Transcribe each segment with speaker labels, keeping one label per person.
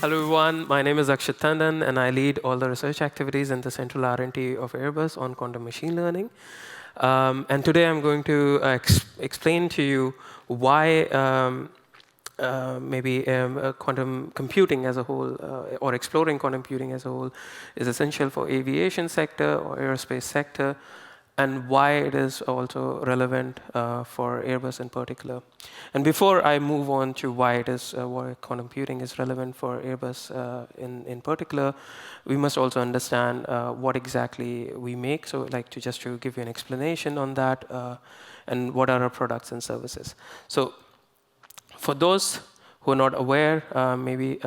Speaker 1: Hello everyone, my name is Akshat Tandon and I lead all the research activities in the central R&D of Airbus on quantum machine learning. And today I'm going to explain to you why quantum computing as a whole, or exploring quantum computing as a whole, is essential for aviation sector or aerospace sector, and why it is also relevant for Airbus in particular. And before I move on to why why quantum computing is relevant for Airbus in particular, we must also understand what exactly we make. So just to give you an explanation on that, and what are our products and services. So for those who are not aware, maybe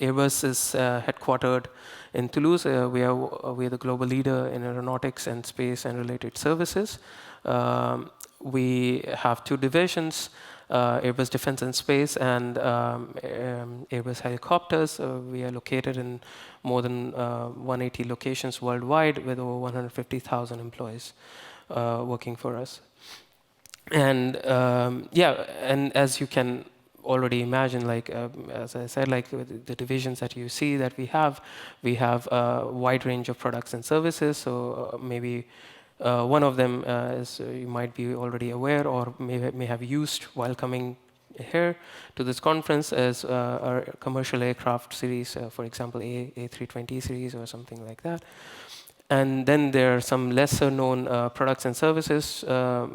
Speaker 1: Airbus is headquartered in Toulouse. We are the global leader in aeronautics and space and related services. We have two divisions, Airbus Defense and Space and Airbus Helicopters. We are located in more than 180 locations worldwide with over 150,000 employees working for us. And and as you can already imagine, as I said, with the divisions that you see that we have a wide range of products and services. So maybe one of them is you might be already aware or may have used while coming here to this conference as our commercial aircraft series, for example, A320 series or something like that. And then there are some lesser known products and services,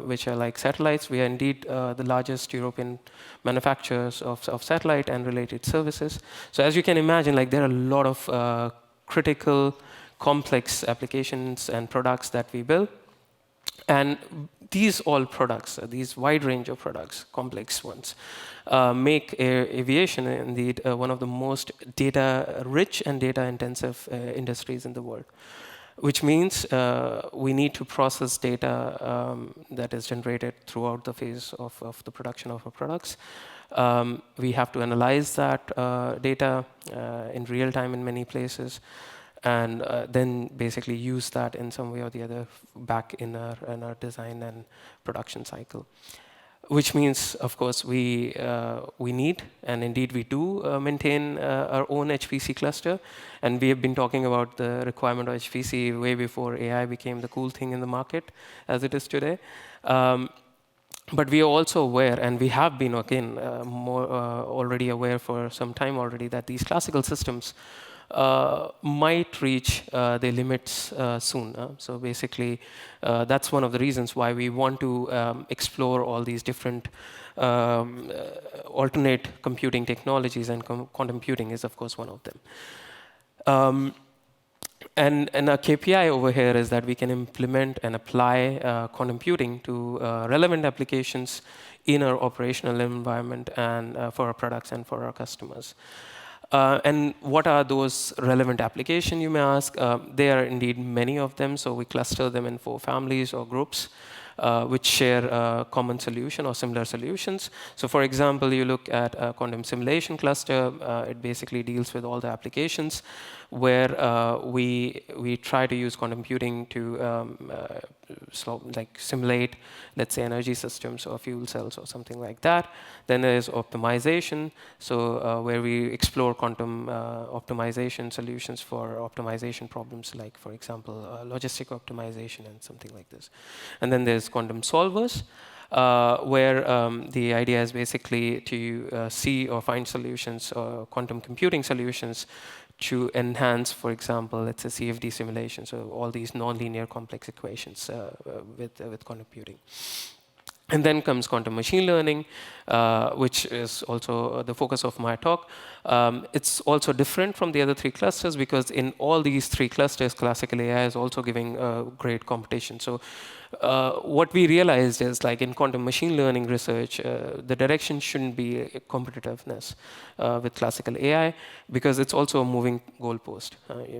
Speaker 1: which are like satellites. We are indeed the largest European manufacturers of satellite and related services. So as you can imagine, there are a lot of critical, complex applications and products that we build. And these all products, these wide range of products, complex ones, make aviation indeed one of the most data-rich and data-intensive industries in the world. Which means we need to process data that is generated throughout the phase of the production of our products. We have to analyze that data in real time in many places, and then basically use that in some way or the other back in our design and production cycle. Which means, of course, we need, and indeed we do, maintain our own HPC cluster. And we have been talking about the requirement of HPC way before AI became the cool thing in the market, as it is today. But we are also aware, and we have been, again, already aware for some time already, that these classical systems might reach their limits soon. So basically, that's one of the reasons why we want to explore all these different alternate computing technologies, and quantum computing is, of course, one of them. And our KPI over here is that we can implement and apply quantum computing to relevant applications in our operational environment and for our products and for our customers. And what are those relevant applications, you may ask? There are indeed many of them, so we cluster them in 4 families or groups, which share a common solution or similar solutions. So for example, you look at a quantum simulation cluster. It basically deals with all the applications where we try to use quantum computing to simulate, let's say, energy systems or fuel cells or something like that. Then there's optimization, so where we explore quantum optimization solutions for optimization problems, like, for example, logistic optimization and something like this. And then there's quantum solvers, where the idea is basically to see or find solutions, or quantum computing solutions, to enhance, for example, let's say CFD simulation, so all these nonlinear complex equations with quantum computing. And then comes quantum machine learning, which is also the focus of my talk. It's also different from the other 3 clusters because in all these 3 clusters, classical AI is also giving great competition. So what we realized is, in quantum machine learning research, the direction shouldn't be competitiveness with classical AI, because it's also a moving goalpost.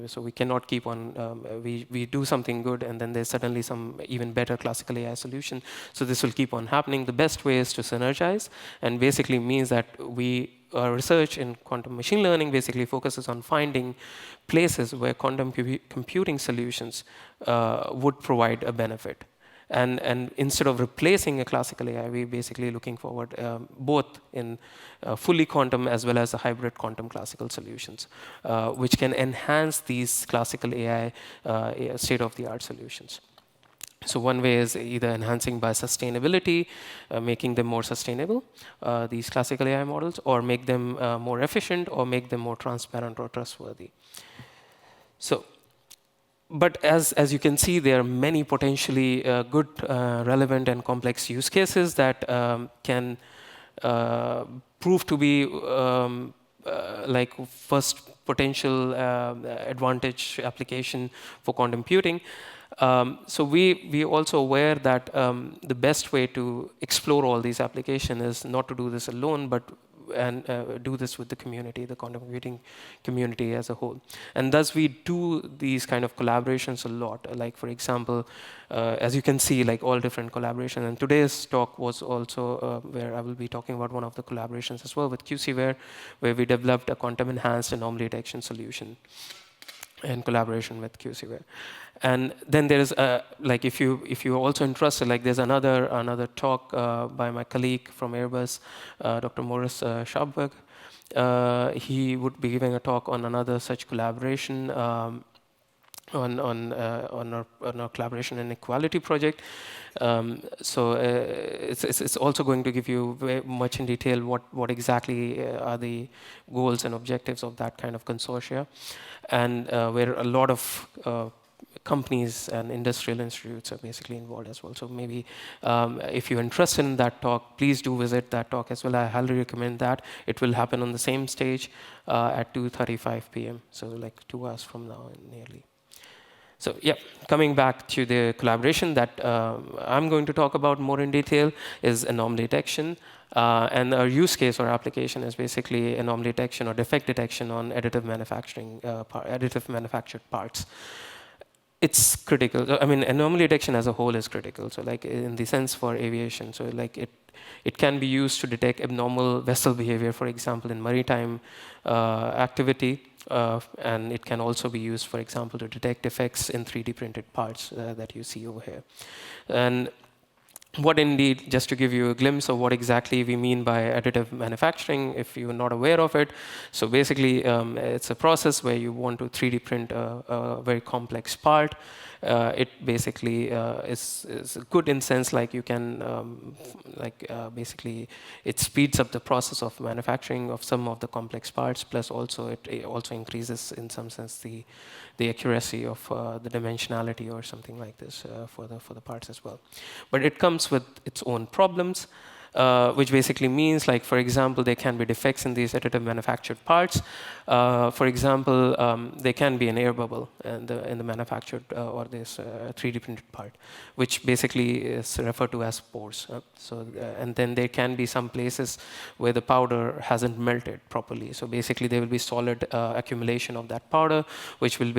Speaker 1: So we cannot keep on, we do something good and then there's suddenly some even better classical AI solution. So this will keep on happening. The best way is to synergize, and basically means that our research in quantum machine learning basically focuses on finding places where quantum computing solutions would provide a benefit. And instead of replacing a classical AI, we're basically looking forward both in fully quantum as well as the hybrid quantum classical solutions, which can enhance these classical AI state-of-the-art solutions. So one way is either enhancing by sustainability, making them more sustainable, these classical AI models, or make them more efficient, or make them more transparent or trustworthy. So, but as you can see, there are many potentially good, relevant, and complex use cases that can prove to be like first potential advantage application for quantum computing. So we also aware that the best way to explore all these applications is not to do this alone, but do this with the community, the quantum computing community as a whole. And thus we do these kind of collaborations a lot. Like for example, as you can see, like all different collaborations. And today's talk was also where I will be talking about one of the collaborations as well with QCware, where we developed a quantum enhanced anomaly detection solution in collaboration with QCware. And then there's like if you're also interested, like there's another talk by my colleague from Airbus, Dr. Morris Schabberg. He would be giving a talk on another such collaboration. On our collaboration and equality project. So it's also going to give you very much in detail what exactly are the goals and objectives of that kind of consortia, and where a lot of companies and industrial institutes are basically involved as well. So maybe if you're interested in that talk, please do visit that talk as well. I highly recommend that. It will happen on the same stage at 2:35 p.m. So like 2 hours from now nearly. So yeah, coming back to the collaboration that I'm going to talk about more in detail is anomaly detection. And our use case or application is basically anomaly detection or defect detection on additive manufactured parts. It's critical. I mean, anomaly detection as a whole is critical. So like in the sense for aviation, so like it can be used to detect abnormal vessel behavior, for example, in maritime activity. And it can also be used, for example, to detect defects in 3D printed parts that you see over here. And what indeed, just to give you a glimpse of what exactly we mean by additive manufacturing, if you're not aware of it. So basically, it's a process where you want to 3D print a very complex part. It basically is good in sense like you can, basically, it speeds up the process of manufacturing of some of the complex parts, plus also it also increases in some sense the accuracy of the dimensionality or something like this for the parts as well. But it comes with its own problems. Which basically means, like, for example, there can be defects in these additive manufactured parts. For example, there can be an air bubble in the manufactured or this 3D printed part, which basically is referred to as pores. And then there can be some places where the powder hasn't melted properly. So basically, there will be solid accumulation of that powder, which is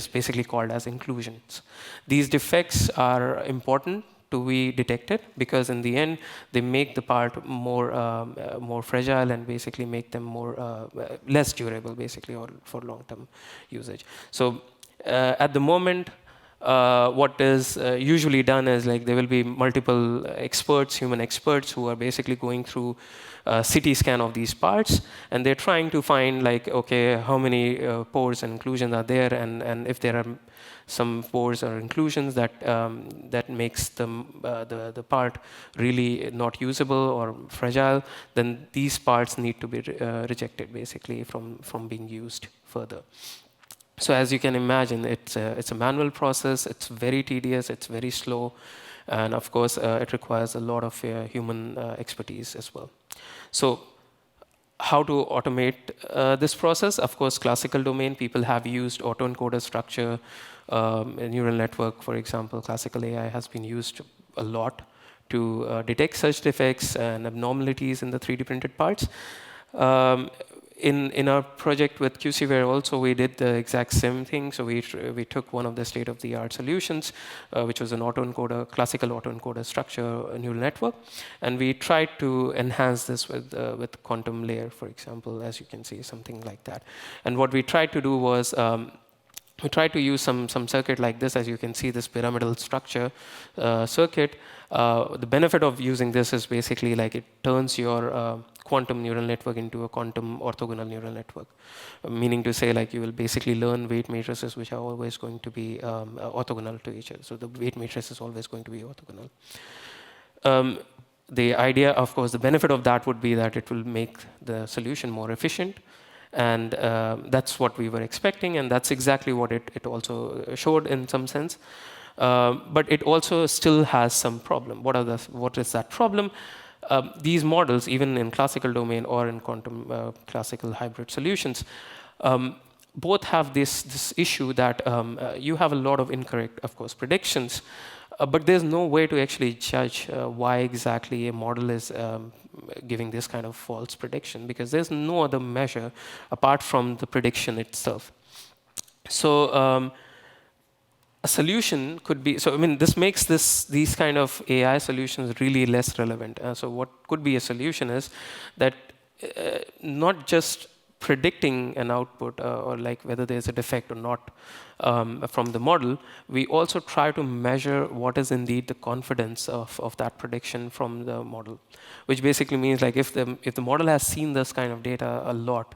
Speaker 1: basically called as inclusions. These defects are important to be detected because in the end they make the part more fragile and basically make them less durable basically or for long-term usage. So at the moment what is usually done is like there will be multiple experts, human experts, who are basically going through CT scan of these parts, and they're trying to find like, okay, how many pores and inclusions are there, and if there are some pores or inclusions that makes the part really not usable or fragile, then these parts need to be rejected basically from being used further. So as you can imagine, it's a manual process. It's very tedious. It's very slow, and of course, it requires a lot of human expertise as well. So how to automate this process? Of course, classical domain, people have used autoencoder structure, a neural network, for example. Classical AI has been used a lot to detect such defects and abnormalities in the 3D printed parts. In our project with QCware also, we did the exact same thing. So we took one of the state-of-the-art solutions, which was an autoencoder, classical autoencoder structure neural network, and we tried to enhance this with quantum layer, for example, as you can see, something like that. And what we tried to do was we try to use some circuit like this. As you can see, this pyramidal structure circuit. The benefit of using this is basically like it turns your quantum neural network into a quantum orthogonal neural network, meaning to say like you will basically learn weight matrices which are always going to be orthogonal to each other. So the weight matrix is always going to be orthogonal. The idea, of course, the benefit of that would be that it will make the solution more efficient. And that's what we were expecting, and that's exactly what it also showed in some sense. But it also still has some problem. What is that problem? These models, even in classical domain or in quantum classical hybrid solutions, both have this issue that you have a lot of incorrect, of course, predictions. But there's no way to actually judge why exactly a model is giving this kind of false prediction, because there's no other measure apart from the prediction itself. So a solution could be, so I mean, this makes these kind of AI solutions really less relevant. So what could be a solution is that not just predicting an output or like whether there's a defect or not from the model, we also try to measure what is indeed the confidence of that prediction from the model, which basically means like if the model has seen this kind of data a lot,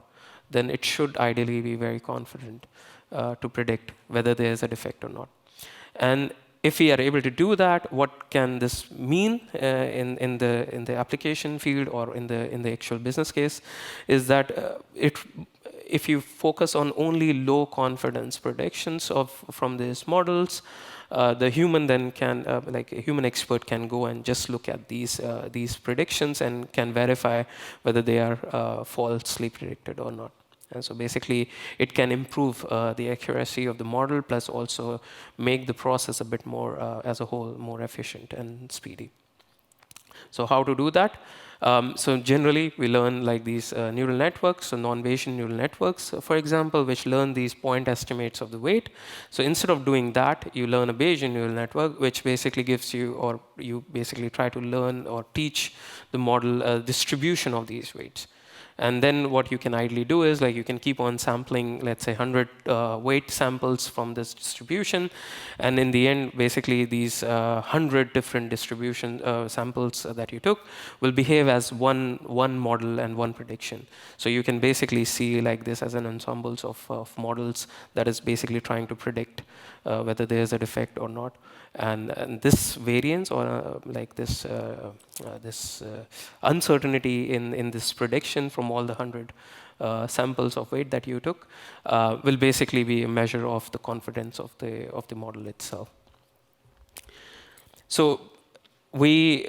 Speaker 1: then it should ideally be very confident to predict whether there's a defect or not. And if we are able to do that, what can this mean in the application field or in the actual business case? Is that if you focus on only low confidence predictions from these models, the human then can, like a human expert, can go and just look at these predictions and can verify whether they are falsely predicted or not. And so basically, it can improve the accuracy of the model, plus also make the process a bit more, as a whole, more efficient and speedy. So how to do that? So generally, we learn like these neural networks, so non-Bayesian neural networks, for example, which learn these point estimates of the weight. So instead of doing that, you learn a Bayesian neural network, which basically gives you, or you basically try to learn or teach the model distribution of these weights. And then what you can ideally do is like you can keep on sampling, let's say 100 weight samples from this distribution. And in the end, basically these 100 different distribution samples that you took will behave as one model and one prediction. So you can basically see like this as an ensemble of models that is basically trying to predict whether there's a defect or not. And this variance or like this uncertainty in this prediction from all the 100 samples of weight that you took will basically be a measure of the confidence of the model itself. So we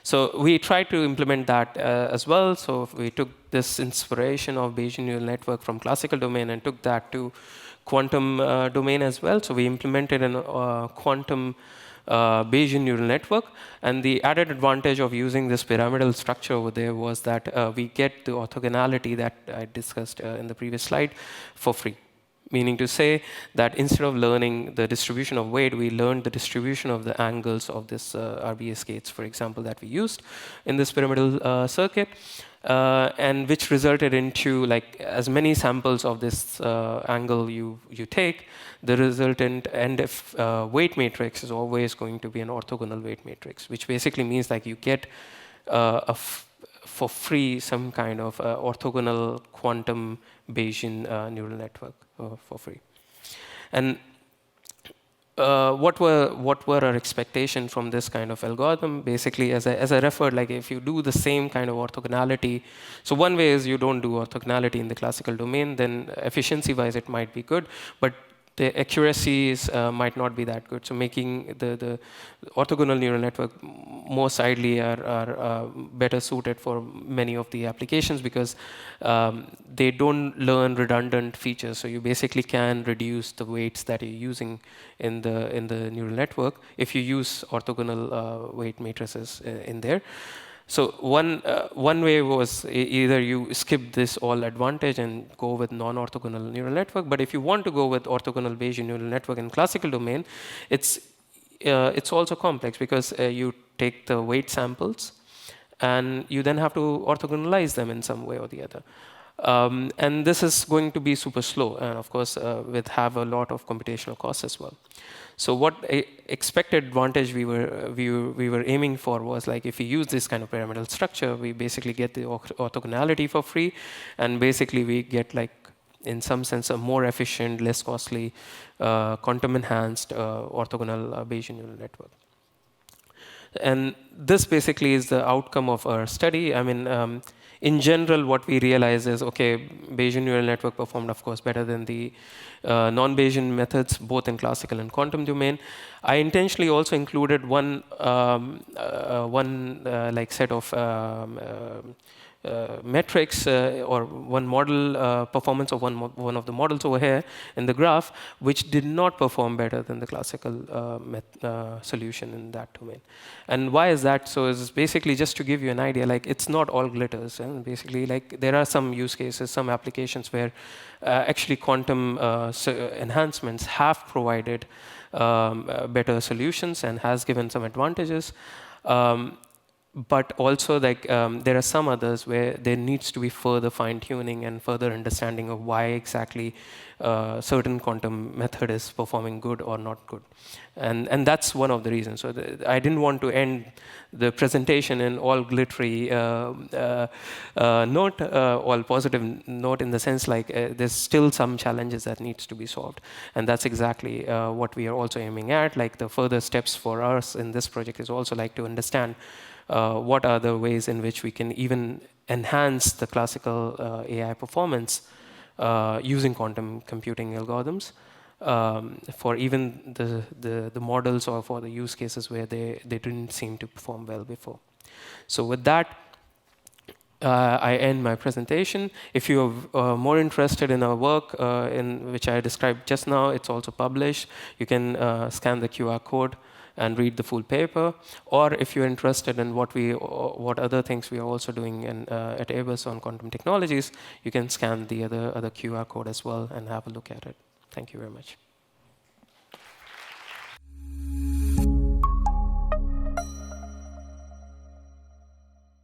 Speaker 1: So we tried to implement that as well. So we took this inspiration of Bayesian neural network from classical domain and took that to quantum domain as well. So we implemented a quantum Bayesian neural network. And the added advantage of using this pyramidal structure over there was that we get the orthogonality that I discussed in the previous slide for free. Meaning to say that instead of learning the distribution of weight, we learned the distribution of the angles of this RBS gates, for example, that we used in this pyramidal circuit, and which resulted into like as many samples of this angle you take, the resultant end weight matrix is always going to be an orthogonal weight matrix, which basically means like you get for free some kind of orthogonal quantum Bayesian neural network for free. And what were our expectations from this kind of algorithm? Basically, as I referred, like if you do the same kind of orthogonality, so one way is you don't do orthogonality in the classical domain, then efficiency-wise it might be good, but the accuracies might not be that good. So making the orthogonal neural network most ideally are better suited for many of the applications because they don't learn redundant features. So you basically can reduce the weights that you're using in the neural network if you use orthogonal weight matrices in there. So one way was either you skip this all advantage and go with non-orthogonal neural network. But if you want to go with orthogonal Bayesian neural network in classical domain, it's also complex because you take the weight samples and you then have to orthogonalize them in some way or the other. And this is going to be super slow, and of course, with have a lot of computational costs as well. So what expected advantage we were aiming for was like if we use this kind of pyramidal structure, we basically get the orthogonality for free, and basically we get like in some sense a more efficient, less costly, quantum enhanced orthogonal Bayesian neural network. And this basically is the outcome of our study. I mean, in general, what we realize is, okay, Bayesian neural network performed, of course, better than the non-Bayesian methods, both in classical and quantum domain. I intentionally also included one like set of metrics or one model performance of one of the models over here in the graph, which did not perform better than the classical solution in that domain. And why is that? So it's basically just to give you an idea, like it's not all glitters. And basically, like there are some use cases, some applications where actually quantum enhancements have provided better solutions and has given some advantages. But also, like there are some others where there needs to be further fine-tuning and further understanding of why exactly certain quantum method is performing good or not good, and that's one of the reasons. So I didn't want to end the presentation in all glittery note, all positive note, in the sense like there's still some challenges that needs to be solved, and that's exactly what we are also aiming at. Like the further steps for us in this project is also like to understand what are the ways in which we can even enhance the classical AI performance using quantum computing algorithms for even the models or for the use cases where they didn't seem to perform well before. So with that, I end my presentation. If you're more interested in our work, in which I described just now, it's also published. You can scan the QR code and read the full paper. Or if you're interested in what other things we are also doing at Airbus on quantum technologies, you can scan the other QR code as well and have a look at it. Thank you very much.